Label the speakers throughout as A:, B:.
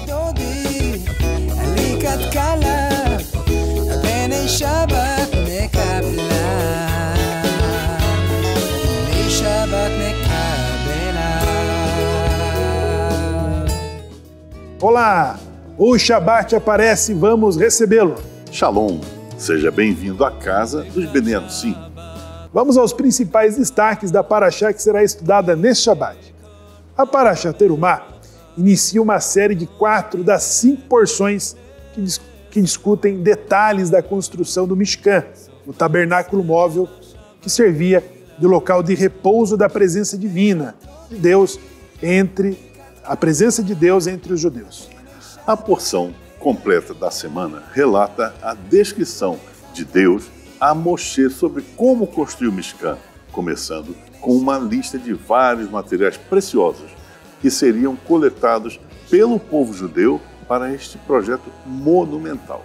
A: דודי, הליקת קלה, בני שבת מקבלה, בני שבת מקבלה.
B: Olá, o Shabat aparece, vamos recebê-lo.
C: Shalom, seja bem-vindo à casa dos Bnei Anussim.
B: Vamos aos principais destaques da Parashá que será estudada neste Shabat. A Parashá Terumá inicia uma série de 4 das 5 porções que discutem detalhes da construção do Mishkan, o tabernáculo móvel que servia de local de repouso da presença divina de Deus a presença de Deus entre os judeus.
C: A porção completa da semana relata a descrição de Deus a Moshe sobre como construir o Mishkan, começando com uma lista de vários materiais preciosos que seriam coletados pelo povo judeu para este projeto monumental.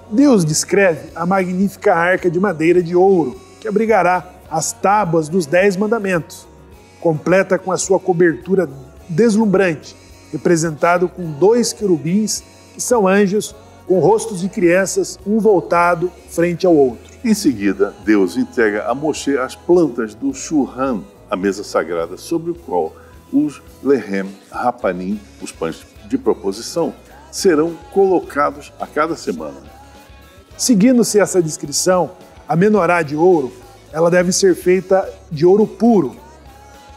B: Deus descreve a magnífica arca de madeira de ouro que abrigará as tábuas dos 10 mandamentos, completa com a sua cobertura deslumbrante, representado com 2 querubins que são anjos com rostos de crianças, um voltado frente ao outro.
C: Em seguida, Deus entrega a Moshe as plantas do Shulhan, a mesa sagrada sobre o qual os lehem, rapanim, os pães de proposição, serão colocados a cada semana.
B: Seguindo-se essa descrição, a menorá de ouro, ela deve ser feita de ouro puro,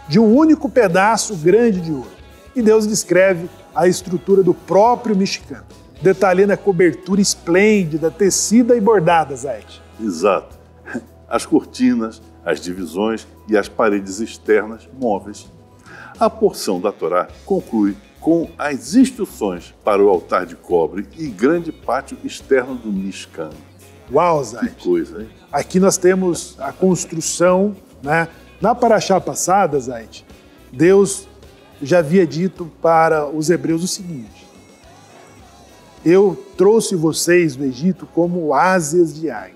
B: de um único pedaço grande de ouro. E Deus descreve a estrutura do próprio Mishkan, detalhando a cobertura esplêndida, tecida e bordada, Zayt.
C: Exato. As cortinas, as divisões e as paredes externas móveis. A porção da Torá conclui com as instruções para o altar de cobre e grande pátio externo do Mishkan.
B: Uau, Zayt.
C: Que coisa, hein?
B: Aqui nós temos a construção, né? Na Parashá passada, Zayt, Deus já havia dito para os hebreus o seguinte: eu trouxe vocês do Egito como asas de águia.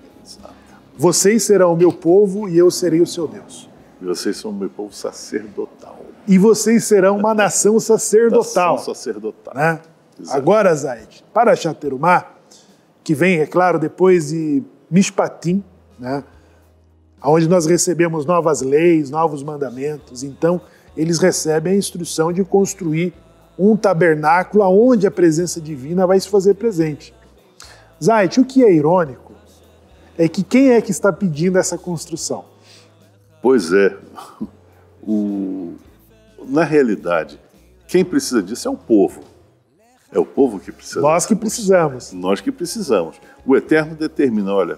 B: Vocês serão o meu povo e eu serei o seu Deus.
C: E vocês são o meu povo sacerdotal.
B: E vocês serão uma nação sacerdotal.
C: Nação sacerdotal.
B: Né? Agora, Zayt, Parashá Terumá, que vem, é claro, depois de Mishpatim, né? Onde nós recebemos novas leis, novos mandamentos. Então, eles recebem a instrução de construir um tabernáculo onde a presença divina vai se fazer presente. Zayt, o que é irônico é que quem é que está pedindo essa construção?
C: Pois é. Na realidade, quem precisa disso é o povo. É o povo que precisa.
B: Nós que precisamos.
C: Nós que precisamos. O Eterno determina, olha,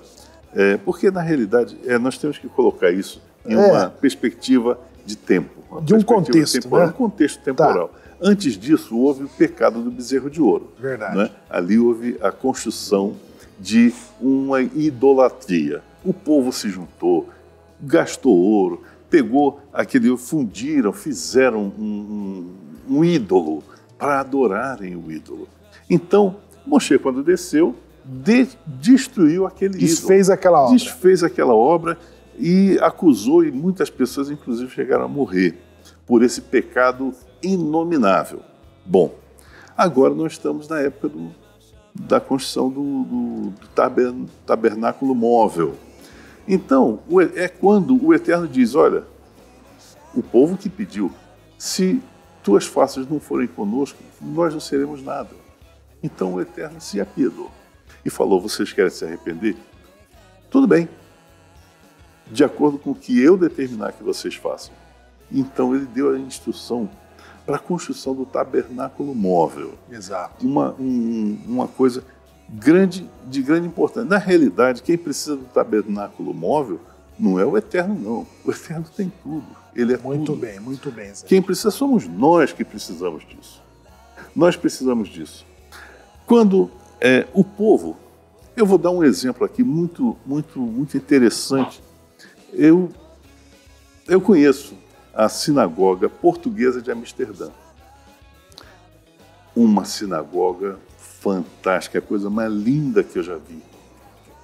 C: porque na realidade nós temos que colocar isso em uma perspectiva de tempo.
B: De um contexto,
C: temporal,
B: né?
C: Um contexto temporal. Tá. Antes disso, houve o pecado do bezerro de ouro.
B: Verdade.
C: Né? Ali houve a construção de uma idolatria. O povo se juntou, gastou ouro, pegou fundiram, fizeram um ídolo para adorarem o ídolo. Então, Moshe, quando desceu, destruiu aquele ídolo. Desfez aquela obra e acusou, e muitas pessoas, inclusive, chegaram a morrer por esse pecado inominável. Bom, agora nós estamos na época da construção do tabernáculo móvel. Então, é quando o Eterno diz, olha, o povo que pediu, se tuas faces não forem conosco, nós não seremos nada. Então o Eterno se apiedou e falou, vocês querem se arrepender? Tudo bem, de acordo com o que eu determinar que vocês façam. Então ele deu a instrução para a construção do tabernáculo móvel.
B: Exato.
C: Uma coisa de grande importância. Na realidade, quem precisa do tabernáculo móvel não é o Eterno, não. O Eterno tem tudo. Ele é
B: muito
C: tudo.
B: bem, muito bem. Zé.
C: Quem precisa somos nós que precisamos disso. Nós precisamos disso. Quando o povo... Eu vou dar um exemplo aqui muito, muito, muito interessante. Eu conheço a sinagoga portuguesa de Amsterdã. Uma sinagoga fantástica, a coisa mais linda que eu já vi.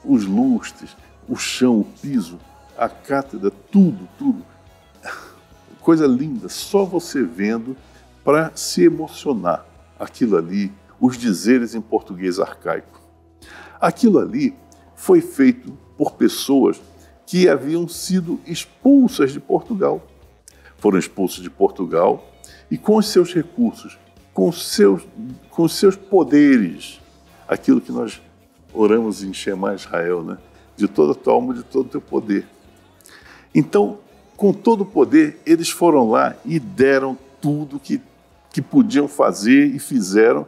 C: Os lustres, o chão, o piso, a cátedra, tudo. Coisa linda, só você vendo para se emocionar. aquilo ali, os dizeres em português arcaico. Aquilo ali foi feito por pessoas que haviam sido expulsas de Portugal. Foram expulsos de Portugal e com os seus recursos, com os seus poderes, aquilo que nós oramos em Shema Israel, né? De toda a tua alma, de todo o teu poder. Então, com todo o poder, eles foram lá e deram tudo que podiam fazer e fizeram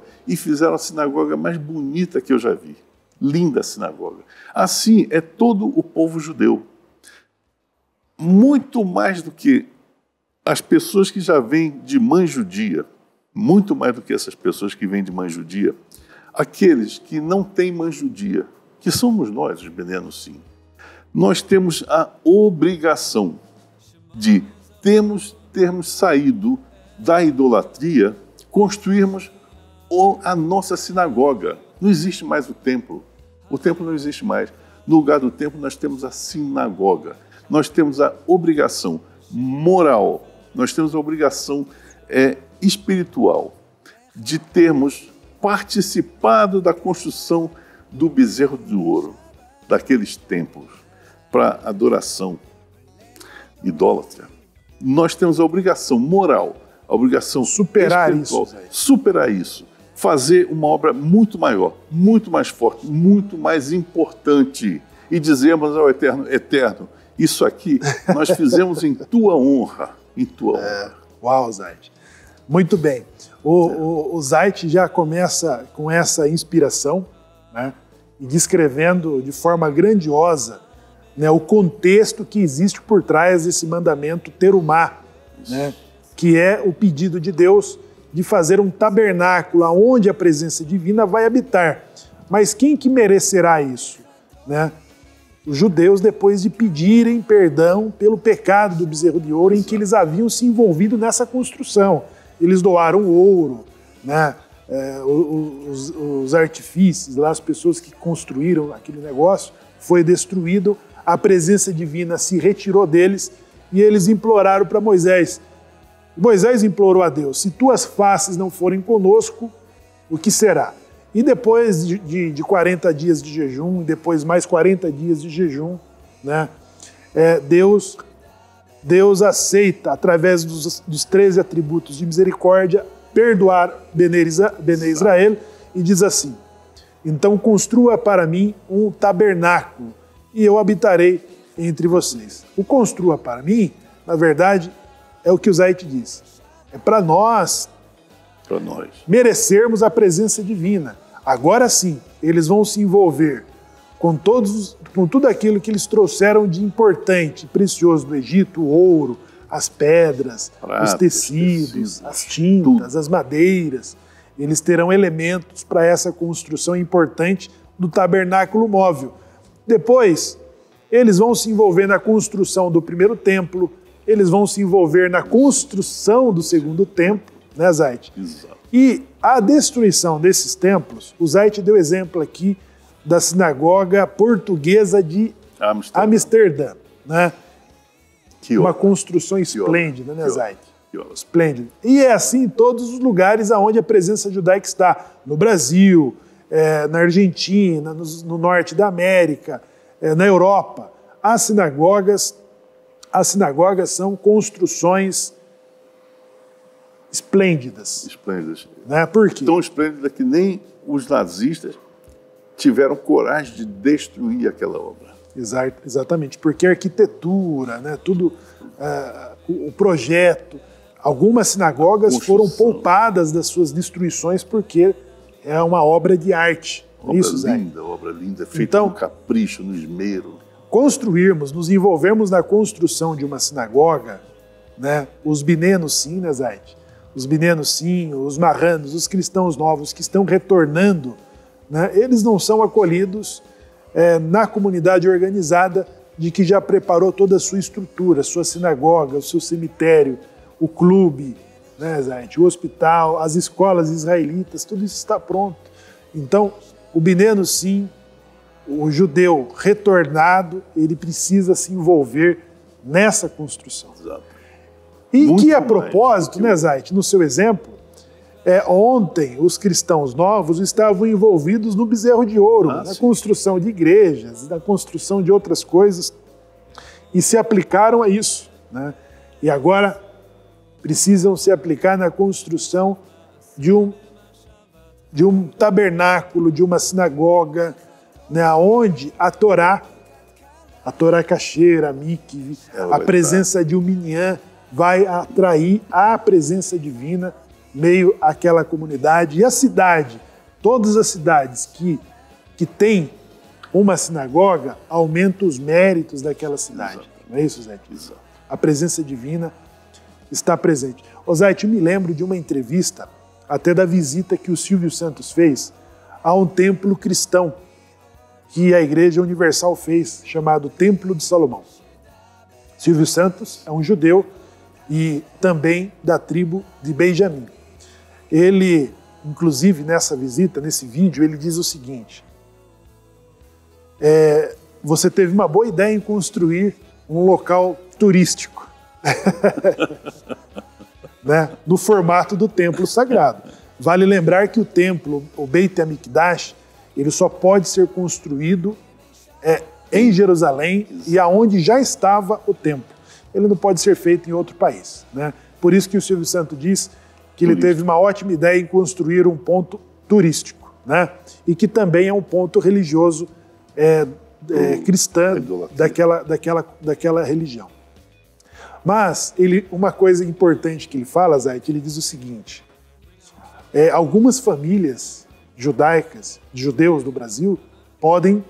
C: a sinagoga mais bonita que eu já vi. Linda a sinagoga. Assim é todo o povo judeu. Muito mais do que as pessoas que já vêm de mãe judia, muito mais do que essas pessoas que vêm de mãe judia, aqueles que não têm mãe judia, que somos nós, os benenos, sim. Nós temos a obrigação de termos saído da idolatria, construirmos a nossa sinagoga. Não existe mais o templo. O templo não existe mais. No lugar do templo, nós temos a sinagoga. Nós temos a obrigação moral, nós temos a obrigação espiritual de termos participado da construção do bezerro de ouro, daqueles templos, para adoração idólatra. Nós temos a obrigação moral, a obrigação
B: superar
C: espiritual, superar isso, fazer uma obra muito maior, muito mais forte, muito mais importante e dizermos ao Eterno, Eterno, isso aqui nós fizemos em tua honra, em tua honra.
B: Uau, Zait. Muito bem. O Zait já começa com essa inspiração, né, e descrevendo de forma grandiosa, né, o contexto que existe por trás desse mandamento terumá, né, que é o pedido de Deus de fazer um tabernáculo onde a presença divina vai habitar. Mas quem que merecerá isso? Né? Os judeus, depois de pedirem perdão pelo pecado do bezerro de ouro em que eles haviam se envolvido nessa construção. Eles doaram ouro, né? Os artifícios, lá, as pessoas que construíram aquele negócio, foi destruído, a presença divina se retirou deles e eles imploraram para Moisés. Moisés implorou a Deus, se tuas faces não forem conosco, o que será? E depois de 40 dias de jejum, depois mais 40 dias de jejum, né, Deus aceita, através dos 13 atributos de misericórdia, perdoar Bene Israel e diz assim, então construa para mim um tabernáculo e eu habitarei entre vocês. O construa para mim, na verdade, é o que o Zait diz. É para nós merecermos a presença divina. Agora sim, eles vão se envolver com tudo aquilo que eles trouxeram de importante, precioso do Egito, o ouro, as pedras, os tecidos, as tintas, tudo. As madeiras. Eles terão elementos para essa construção importante do tabernáculo móvel. Depois, eles vão se envolver na construção do primeiro templo, eles vão se envolver na construção do segundo templo, né, Zait?
C: Exato.
B: E a destruição desses templos, o Zait deu exemplo aqui da sinagoga portuguesa de Amsterdã, né? Uma construção esplêndida, né, Zait? Esplêndida. E é assim em todos os lugares onde a presença judaica está. No Brasil, na Argentina, no norte da América, na Europa. As sinagogas são construções esplêndidas.
C: Esplêndidas.
B: Né? Por quê?
C: Tão esplêndida que nem os nazistas tiveram coragem de destruir aquela obra.
B: Exatamente, porque a arquitetura, né, tudo, o projeto, algumas sinagogas foram poupadas das suas destruições porque é uma obra de arte.
C: Obra linda, feita no capricho, no esmero.
B: Nos envolvermos na construção de uma sinagoga, né, os binenos sim, né, Zait? Os binenos sim, os marranos, os cristãos novos que estão retornando, né, eles não são acolhidos na comunidade organizada de que já preparou toda a sua estrutura, a sua sinagoga, o seu cemitério, o clube, né, Zait? O hospital, as escolas israelitas, tudo isso está pronto. Então, o bineno sim, o judeu retornado, ele precisa se envolver nessa construção.
C: Exato.
B: E muito que, a propósito, né, Zait, no seu exemplo, Ontem, os cristãos novos estavam envolvidos no bezerro de ouro, na construção de igrejas, na construção de outras coisas, e se aplicaram a isso, né? E agora precisam se aplicar na construção de um tabernáculo, de uma sinagoga, né, onde a Torá cacheira, a mikve, a presença de um minyan vai atrair a presença divina meio àquela comunidade. E a cidade, todas as cidades que têm uma sinagoga, aumentam os méritos daquela cidade. Exato. Não é isso, Zé?
C: Exato.
B: A presença divina está presente. Ô Zé, eu me lembro de uma entrevista, até da visita que o Silvio Santos fez a um templo cristão que a Igreja Universal fez, chamado Templo de Salomão. Silvio Santos é um judeu e também da tribo de Benjamim. Ele, inclusive nessa visita, nesse vídeo, ele diz o seguinte: você teve uma boa ideia em construir um local turístico, né, no formato do templo sagrado. Vale lembrar que o templo, o Beit HaMikdash, ele só pode ser construído em Jerusalém e aonde já estava o templo. Ele não pode ser feito em outro país, né? Por isso que o Silvio Santos diz que ele teve uma ótima ideia em construir um ponto turístico, né? E que também é um ponto religioso cristã daquela religião. Mas uma coisa importante que ele fala, Zayt, ele diz o seguinte: algumas famílias judaicas, de judeus do Brasil, podem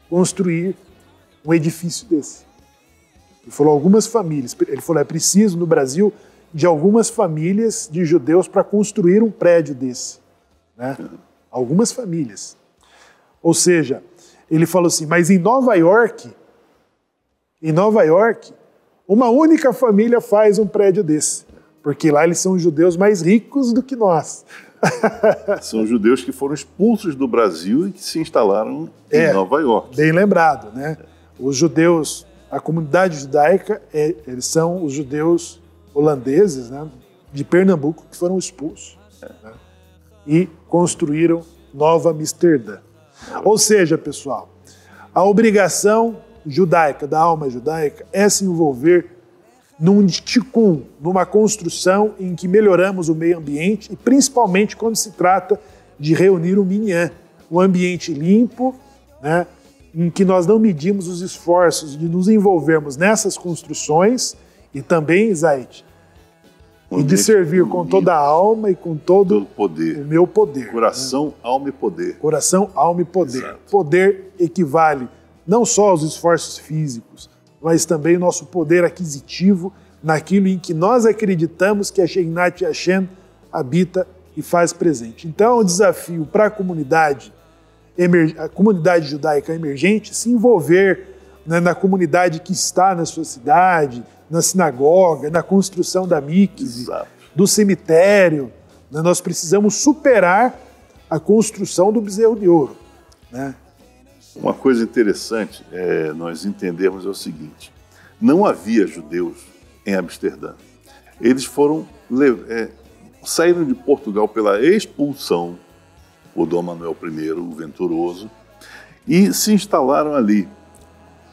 B: construir um edifício desse. Ele falou algumas famílias, ele falou, é preciso no Brasil de algumas famílias de judeus para construir um prédio desse, né? Algumas famílias. Ou seja, ele falou assim, mas em Nova York, uma única família faz um prédio desse, porque lá eles são judeus mais ricos do que nós.
C: São judeus que foram expulsos do Brasil e que se instalaram em Nova York. Bem lembrado, né?
B: Os judeus, a comunidade judaica, eles são os judeus holandeses, né, de Pernambuco, que foram expulsos, né, e construíram Nova Amsterdã. Ou seja, pessoal, a obrigação judaica, da alma judaica, é se envolver num tikkun, numa construção em que melhoramos o meio ambiente e principalmente quando se trata de reunir o minyan, um ambiente limpo, né, em que nós não medimos os esforços de nos envolvermos nessas construções e também, Zayt, e de servir com toda a alma e com todo o meu poder.
C: Coração,
B: né?
C: Alma e poder.
B: Coração, alma e poder.
C: Exato.
B: Poder equivale não só aos esforços físicos, mas também o nosso poder aquisitivo naquilo em que nós acreditamos que a Shekhinat Hashem habita e faz presente. Então, é um desafio para a comunidade judaica emergente se envolver, né, na comunidade que está na sua cidade, na sinagoga, na construção da mikve, do cemitério. Né? Nós precisamos superar a construção do bezerro de ouro, né?
C: Uma coisa interessante nós entendermos é o seguinte: não havia judeus em Amsterdã. Eles saíram de Portugal pela expulsão por Dom Manuel I, o Venturoso, e se instalaram ali.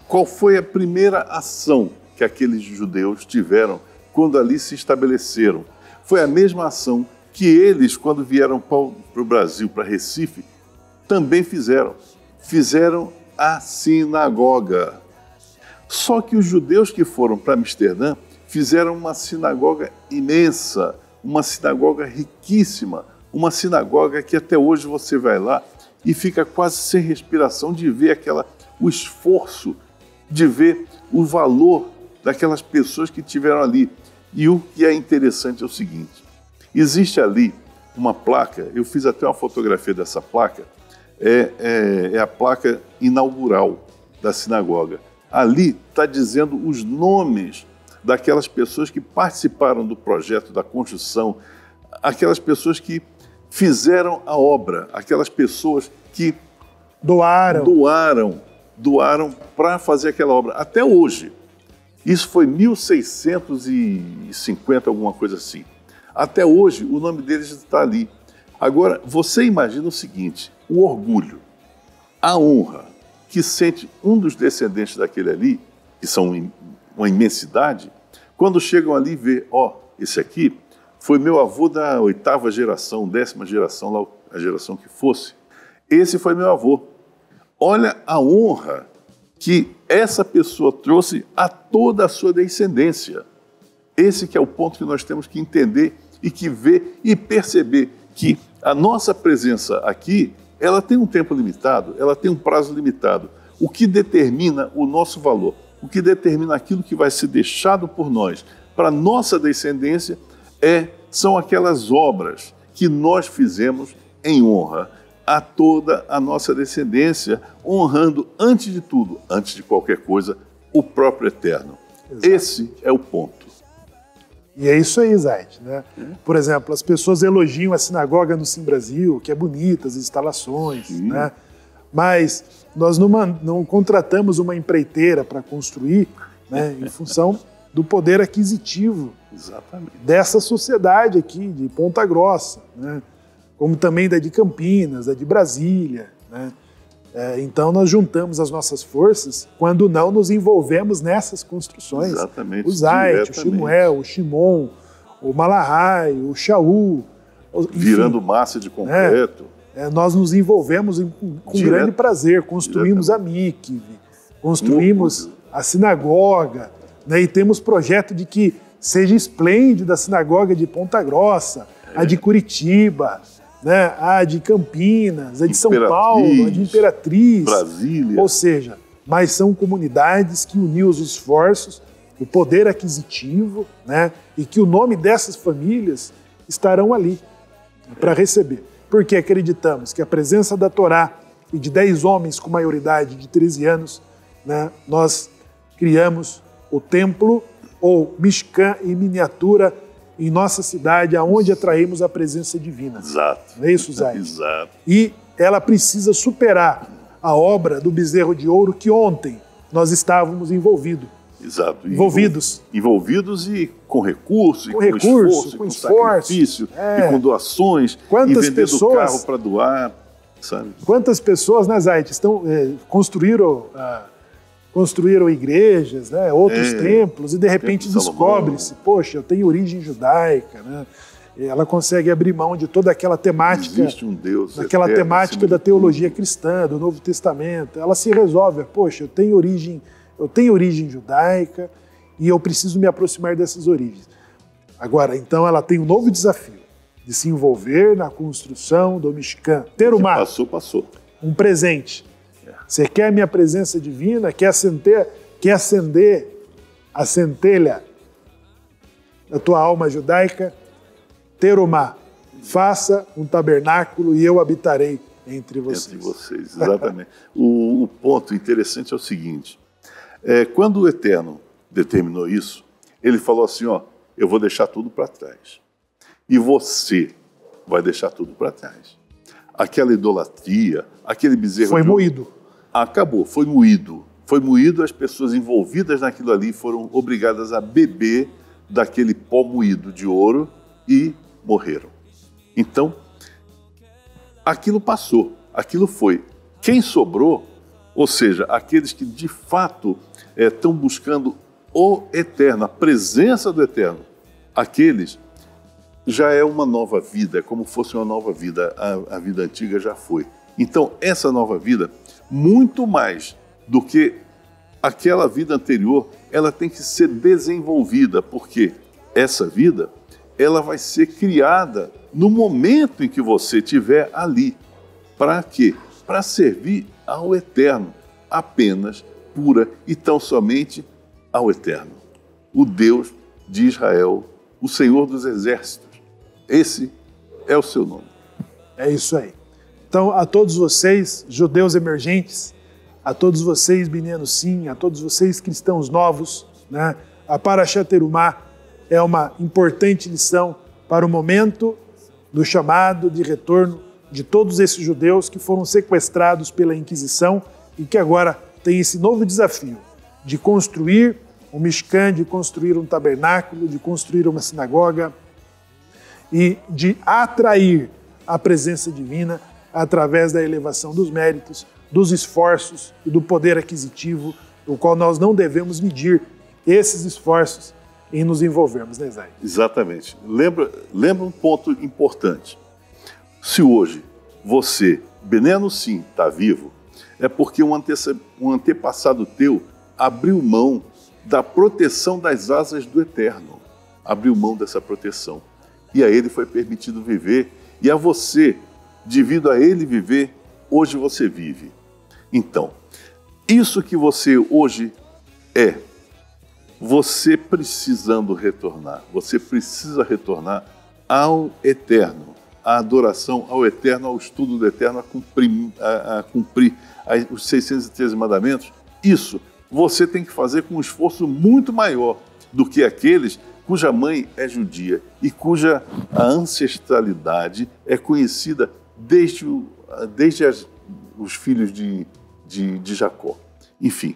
C: Qual foi a primeira ação que aqueles judeus tiveram quando ali se estabeleceram? Foi a mesma ação que eles, quando vieram para o Brasil, para Recife, também fizeram. Fizeram a sinagoga. Só que os judeus que foram para Amsterdã fizeram uma sinagoga imensa, uma sinagoga riquíssima, uma sinagoga que até hoje você vai lá e fica quase sem respiração de ver o esforço, de ver o valor daquelas pessoas que estiveram ali. E o que é interessante é o seguinte: existe ali uma placa, eu fiz até uma fotografia dessa placa, é a placa inaugural da sinagoga. Ali está dizendo os nomes daquelas pessoas que participaram do projeto da construção, aquelas pessoas que fizeram a obra, aquelas pessoas que doaram para fazer aquela obra. Até hoje, isso foi 1650, alguma coisa assim. Até hoje, o nome deles está ali. Agora, você imagina o seguinte, o orgulho, a honra que sente um dos descendentes daquele ali, que são uma imensidade, quando chegam ali e vê, esse aqui foi meu avô da 8ª geração, 10ª geração, lá a geração que fosse. Esse foi meu avô. Olha a honra que essa pessoa trouxe a toda a sua descendência. Esse que é o ponto que nós temos que entender e que ver e perceber que a nossa presença aqui, ela tem um tempo limitado, ela tem um prazo limitado. O que determina o nosso valor, o que determina aquilo que vai ser deixado por nós para a nossa descendência são aquelas obras que nós fizemos em honra a toda a nossa descendência, honrando, antes de tudo, antes de qualquer coisa, o próprio Eterno. Exato. Esse é o ponto.
B: E é isso aí, Zaid, né? Por exemplo, as pessoas elogiam a sinagoga no Sim Brasil, que é bonita, as instalações, né? Mas nós não contratamos uma empreiteira para construir, né, em função do poder aquisitivo dessa sociedade aqui, de Ponta Grossa, né? Como também da de Campinas, da de Brasília, né? Então nós juntamos as nossas forças quando não nos envolvemos nessas construções.
C: Exatamente.
B: O Zait, o Shimuel, o Shimon, o Malahai, o Shaul.
C: Virando massa de concreto.
B: Nós nos envolvemos com grande prazer, construímos a mikve, construímos a sinagoga, né? E temos projeto de que seja esplêndida a sinagoga de Ponta Grossa, a de Curitiba, né? A de Campinas, a de São Paulo, a de Imperatriz,
C: Brasília.
B: Ou seja, mas são comunidades que uniam os esforços, o poder aquisitivo, né? E que o nome dessas famílias estarão ali para receber. Porque acreditamos que a presença da Torá e de 10 homens com maioridade de 13 anos, né? Nós criamos o templo ou Mishkan em miniatura em nossa cidade, aonde atraímos a presença divina.
C: Exato.
B: Não é isso, Zay?
C: Exato.
B: E ela precisa superar a obra do bezerro de ouro que ontem nós estávamos envolvidos.
C: Exato.
B: Envolvidos
C: e com recurso,
B: com esforço,
C: com sacrifício, e com doações,
B: quantas
C: e vendendo
B: pessoas,
C: carro para doar, sabe?
B: Quantas pessoas, né, Zay, construíram igrejas, né, outros templos, e de repente descobre-se, poxa, eu tenho origem judaica, né? Ela consegue abrir mão de toda aquela temática,
C: existe um Deus
B: daquela
C: eterno,
B: temática da teologia cristã, do Novo Testamento. Ela se resolve, poxa, eu tenho origem judaica e eu preciso me aproximar dessas origens. Agora, então, ela tem um novo desafio de se envolver na construção do Mishkan. Terumá,
C: passou.
B: Um presente. Você quer a minha presença divina? Quer acender a centelha da tua alma judaica? Terumá, faça um tabernáculo e eu habitarei entre vocês.
C: Entre vocês, exatamente. O ponto interessante é o seguinte, quando o Eterno determinou isso, ele falou assim, eu vou deixar tudo para trás. E você vai deixar tudo para trás. Aquela idolatria, aquele bezerro...
B: Foi moído.
C: Acabou, foi moído. Foi moído, as pessoas envolvidas naquilo ali foram obrigadas a beber daquele pó moído de ouro e morreram. Então, aquilo passou, aquilo foi. Quem sobrou, ou seja, aqueles que de fato estão buscando o Eterno, a presença do Eterno, aqueles já é uma nova vida, é como fosse uma nova vida, a vida antiga já foi. Então, essa nova vida, muito mais do que aquela vida anterior, ela tem que ser desenvolvida, porque essa vida, ela vai ser criada no momento em que você estiver ali. Para quê? Para servir ao Eterno, apenas, pura e tão somente ao Eterno. O Deus de Israel, o Senhor dos Exércitos. Esse é o seu nome.
B: É isso aí. Então, a todos vocês, judeus emergentes, a todos vocês, Binyamin Sim, a todos vocês, cristãos novos, né? A Parashat Terumá é uma importante lição para o momento do chamado de retorno de todos esses judeus que foram sequestrados pela Inquisição e que agora têm esse novo desafio de construir um Mishkan, de construir um tabernáculo, de construir uma sinagoga, e de atrair a presença divina através da elevação dos méritos, dos esforços e do poder aquisitivo, o qual nós não devemos medir esses esforços em nos envolvermos, né, Zay?
C: Exatamente. Lembra um ponto importante. Se hoje você, Beneno sim, está vivo, é porque um antepassado teu abriu mão da proteção das asas do Eterno. Abriu mão dessa proteção. E a ele foi permitido viver. E a você, devido a ele viver, hoje você vive. Então, isso que você hoje é, você precisando retornar. Você precisa retornar ao Eterno, à adoração ao Eterno, ao estudo do Eterno, a cumprir os 613 mandamentos. Isso você tem que fazer com um esforço muito maior do que aqueles cuja mãe é judia e cuja a ancestralidade é conhecida desde os filhos de Jacó. Enfim,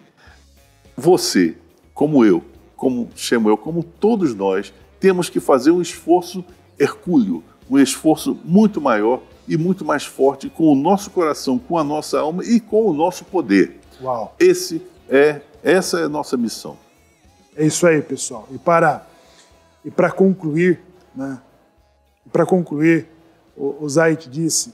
C: você, como eu, como Shemuel, como todos nós, temos que fazer um esforço hercúleo, um esforço muito maior e muito mais forte com o nosso coração, com a nossa alma e com o nosso poder.
B: Uau!
C: Essa é a nossa missão.
B: É isso aí, pessoal. E para concluir, né? Para concluir, o Zait disse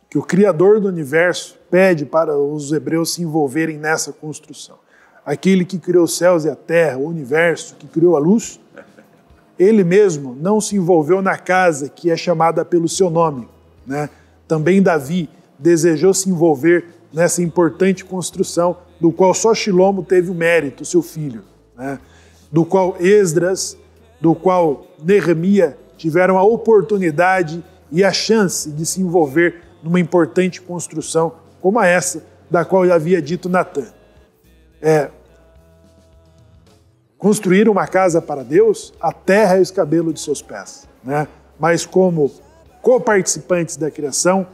B: que o Criador do Universo pede para os hebreus se envolverem nessa construção. Aquele que criou os céus e a terra, o universo, que criou a luz, ele mesmo não se envolveu na casa que é chamada pelo seu nome, né? Também Davi desejou se envolver nessa importante construção, do qual só Shilomo teve o mérito, seu filho, né? Do qual Esdras, do qual Neemias tiveram a oportunidade e a chance de se envolver numa importante construção como essa, da qual eu havia dito Natan. Construir uma casa para Deus, a terra é o escabelo de seus pés, né? Mas como coparticipantes da criação,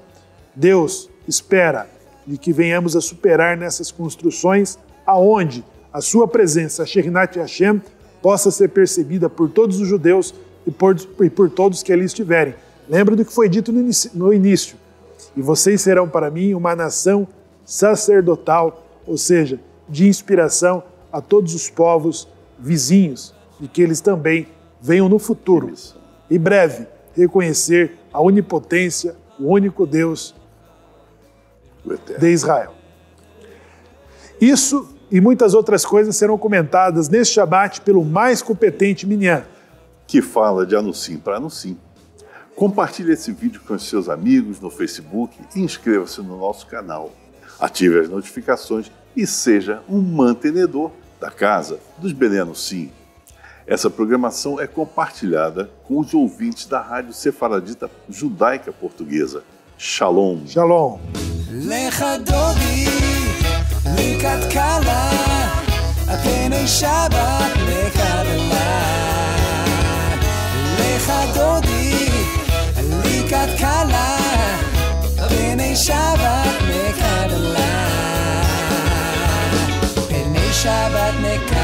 B: Deus espera de que venhamos a superar nessas construções aonde a sua presença, a Shechinat Hashem, possa ser percebida por todos os judeus e por todos que ali estiverem. Lembra do que foi dito no início. E vocês serão para mim uma nação sacerdotal, ou seja, de inspiração a todos os povos vizinhos, e que eles também venham no futuro, e breve, reconhecer a onipotência, o único Deus de Israel. Isso e muitas outras coisas serão comentadas neste Shabat pelo mais competente Minyan,
C: que fala de Anussim para Anussim. Compartilhe esse vídeo com os seus amigos no Facebook e inscreva-se no nosso canal. Ative as notificações e seja um mantenedor da casa dos Beneno Sim. Essa programação é compartilhada com os ouvintes da Rádio Sefaradita Judaica Portuguesa. Shalom.
B: Shalom.
A: Lecha Dodi, likat kala, apnei Shabbat mekabela. Lecha Dodi, likat kala, apnei Shabbat mekabela. Apnei Shabbat mekabela.